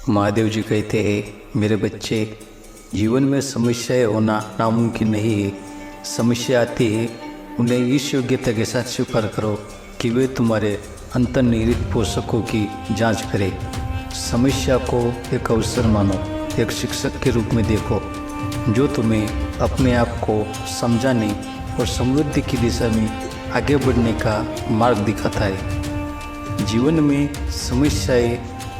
महादेव जी कहते हैं, मेरे बच्चे, जीवन में समस्याएं होना नामुमकिन नहीं है। समस्या आती है, उन्हें इस योग्यता के साथ स्वीकार करो कि वे तुम्हारे अंतर्निहित पोषकों की जांच करें। समस्या को एक अवसर मानो, एक शिक्षक के रूप में देखो जो तुम्हें अपने आप को समझाने और समृद्धि की दिशा में आगे बढ़ने का मार्ग दिखाता है। जीवन में समस्याएं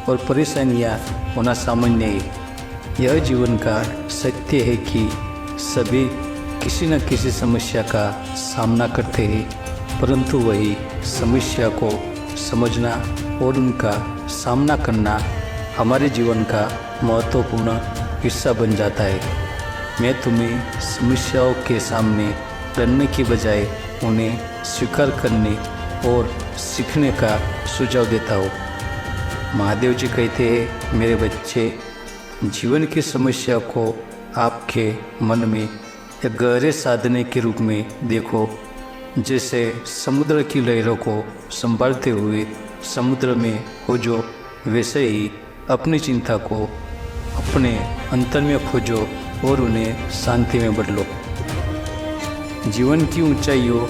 और परेशानियां होना सामान्य है। यह जीवन का सत्य है कि सभी किसी न किसी समस्या का सामना करते हैं, परंतु वही समस्या को समझना और उनका सामना करना हमारे जीवन का महत्वपूर्ण हिस्सा बन जाता है। मैं तुम्हें समस्याओं के सामने लड़ने की बजाय उन्हें स्वीकार करने और सीखने का सुझाव देता हूँ। महादेव जी कहते हैं, मेरे बच्चे, जीवन की समस्या को आपके मन में एक गहरे साधने के रूप में देखो। जैसे समुद्र की लहरों को संभालते हुए समुद्र में खोजो, वैसे ही अपनी चिंता को अपने अंतर में खोजो और उन्हें शांति में बदलो। जीवन की ऊंचाइयों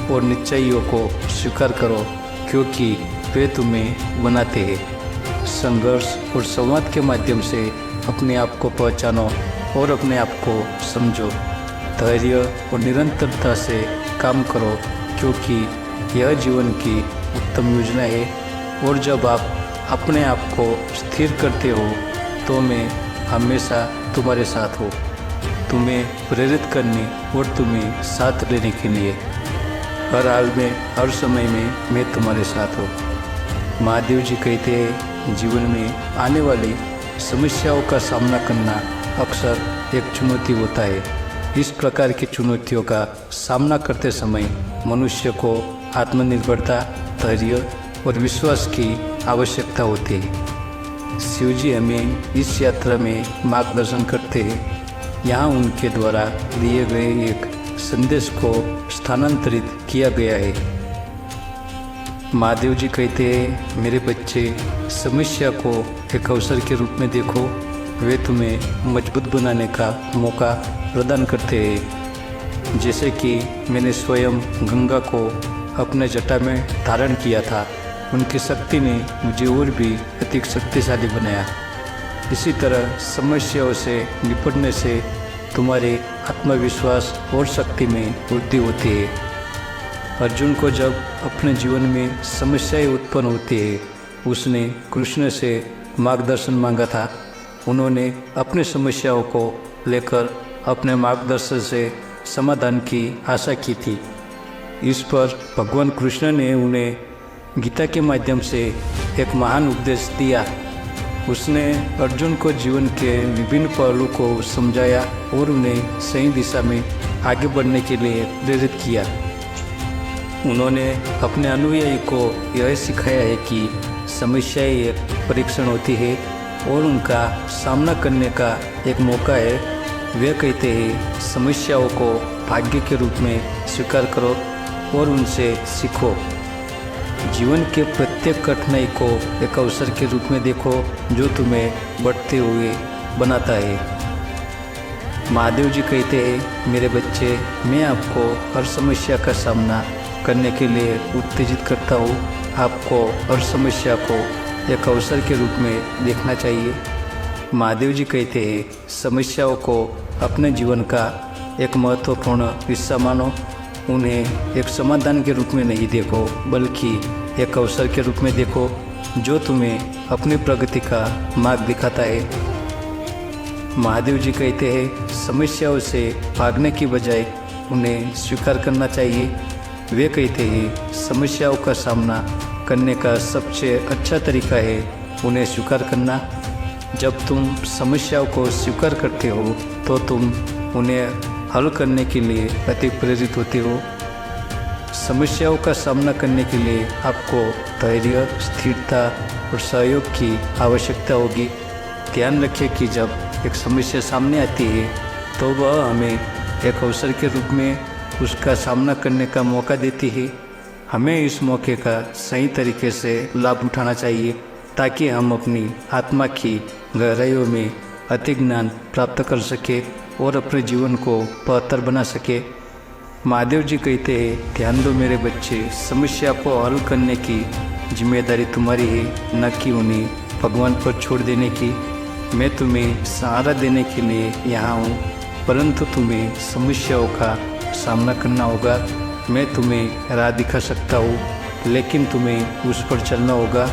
और नीचाइयों को स्वीकार करो, क्योंकि वे तुम्हें बनाते हैं। संघर्ष और संवाद के माध्यम से अपने आप को पहचानो और अपने आप को समझो। धैर्य और निरंतरता से काम करो, क्योंकि यह जीवन की उत्तम योजना है। और जब आप अपने आप को स्थिर करते हो तो मैं हमेशा तुम्हारे साथ हूँ, तुम्हें प्रेरित करने और तुम्हें साथ लेने के लिए। हर हाल में, हर समय में मैं तुम्हारे साथ हूँ। महादेव जी कहते हैं, जीवन में आने वाली समस्याओं का सामना करना अक्सर एक चुनौती होता है। इस प्रकार की चुनौतियों का सामना करते समय मनुष्य को आत्मनिर्भरता, धैर्य और विश्वास की आवश्यकता होती है। शिव जी हमें इस यात्रा में मार्गदर्शन करते हैं। यहाँ उनके द्वारा दिए गए एक संदेश को स्थानांतरित किया गया है। महादेव जी कहते हैं, मेरे बच्चे, समस्या को एक अवसर के रूप में देखो। वे तुम्हें मजबूत बनाने का मौका प्रदान करते हैं। जैसे कि मैंने स्वयं गंगा को अपने जटा में धारण किया था, उनकी शक्ति ने मुझे और भी अधिक शक्तिशाली बनाया। इसी तरह समस्याओं से निपटने से तुम्हारे आत्मविश्वास और शक्ति में वृद्धि होती है। अर्जुन को जब अपने जीवन में समस्याएं उत्पन्न होती है, उसने कृष्ण से मार्गदर्शन मांगा था। उन्होंने अपनी समस्याओं को लेकर अपने मार्गदर्शन से समाधान की आशा की थी। इस पर भगवान कृष्ण ने उन्हें गीता के माध्यम से एक महान उपदेश दिया। उसने अर्जुन को जीवन के विभिन्न पहलू को समझाया और उन्हें सही दिशा में आगे बढ़ने के लिए प्रेरित किया। उन्होंने अपने अनुयायी को यह सिखाया है कि समस्याएं एक परीक्षण होती है और उनका सामना करने का एक मौका है। वे कहते हैं, समस्याओं को भाग्य के रूप में स्वीकार करो और उनसे सीखो। जीवन के प्रत्येक कठिनाई को एक अवसर के रूप में देखो जो तुम्हें बढ़ते हुए बनाता है। महादेव जी कहते हैं, मेरे बच्चे, मैं आपको हर समस्या का सामना करने के लिए उत्तेजित करता हूँ। आपको हर समस्या को एक अवसर के रूप में देखना चाहिए। महादेव जी कहते हैं, समस्याओं को अपने जीवन का एक महत्वपूर्ण हिस्सा मानो। उन्हें एक समाधान के रूप में नहीं देखो, बल्कि एक अवसर के रूप में देखो जो तुम्हें अपनी प्रगति का मार्ग दिखाता है। महादेव जी कहते हैं, समस्याओं से भागने की बजाय उन्हें स्वीकार करना चाहिए। वे कहते हैं, समस्याओं का सामना करने का सबसे अच्छा तरीका है उन्हें स्वीकार करना। जब तुम समस्याओं को स्वीकार करते हो तो तुम उन्हें हल करने के लिए अधिक प्रेरित होते हो। समस्याओं का सामना करने के लिए आपको धैर्य, स्थिरता और सहयोग की आवश्यकता होगी। ध्यान रखें कि जब एक समस्या सामने आती है तो वह हमें एक अवसर के रूप में उसका सामना करने का मौका देती है। हमें इस मौके का सही तरीके से लाभ उठाना चाहिए ताकि हम अपनी आत्मा की गहराइयों में अधिक ज्ञान प्राप्त कर सके और अपने जीवन को बेहतर बना सके। महादेव जी कहते हैं, ध्यान दो मेरे बच्चे, समस्या को हल करने की जिम्मेदारी तुम्हारी है, न कि उन्हें भगवान पर छोड़ देने की। मैं तुम्हें सहारा देने के लिए यहाँ हूँ, परंतु तुम्हें समस्याओं का सामना करना होगा। मैं तुम्हें राह दिखा सकता हूँ, लेकिन तुम्हें उस पर चलना होगा।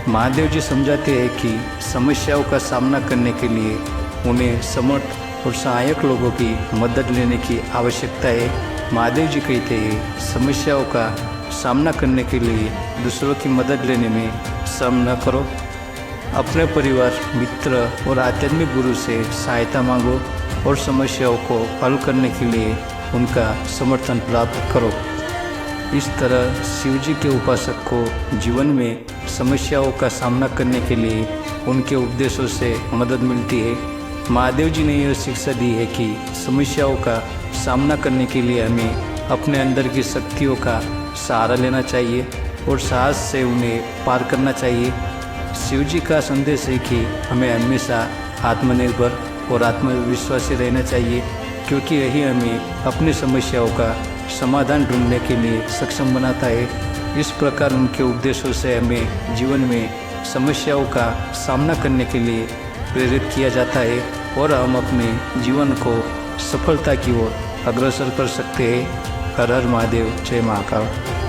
महादेव जी समझाते हैं कि समस्याओं का सामना करने के लिए उन्हें समर्थ और सहायक लोगों की मदद लेने की आवश्यकता है। महादेव जी कहते हैं, समस्याओं का सामना करने के लिए दूसरों की मदद लेने में शर्म न करो। अपने परिवार, मित्र और आध्यात्मिक गुरु से सहायता मांगो और समस्याओं को हल करने के लिए उनका समर्थन प्राप्त करो। इस तरह शिव जी के उपासक को जीवन में समस्याओं का सामना करने के लिए उनके उपदेशों से मदद मिलती है। महादेव जी ने यह शिक्षा दी है कि समस्याओं का सामना करने के लिए हमें अपने अंदर की शक्तियों का सहारा लेना चाहिए और साहस से उन्हें पार करना चाहिए। शिव जी का संदेश है कि हमें हमेशा आत्मनिर्भर और आत्मविश्वासी रहना चाहिए, क्योंकि यही हमें अपनी समस्याओं का समाधान ढूंढने के लिए सक्षम बनाता है। इस प्रकार उनके उपदेशों से हमें जीवन में समस्याओं का सामना करने के लिए प्रेरित किया जाता है और हम अपने जीवन को सफलता की ओर अग्रसर कर सकते हैं। हर हर महादेव, जय महाकाल।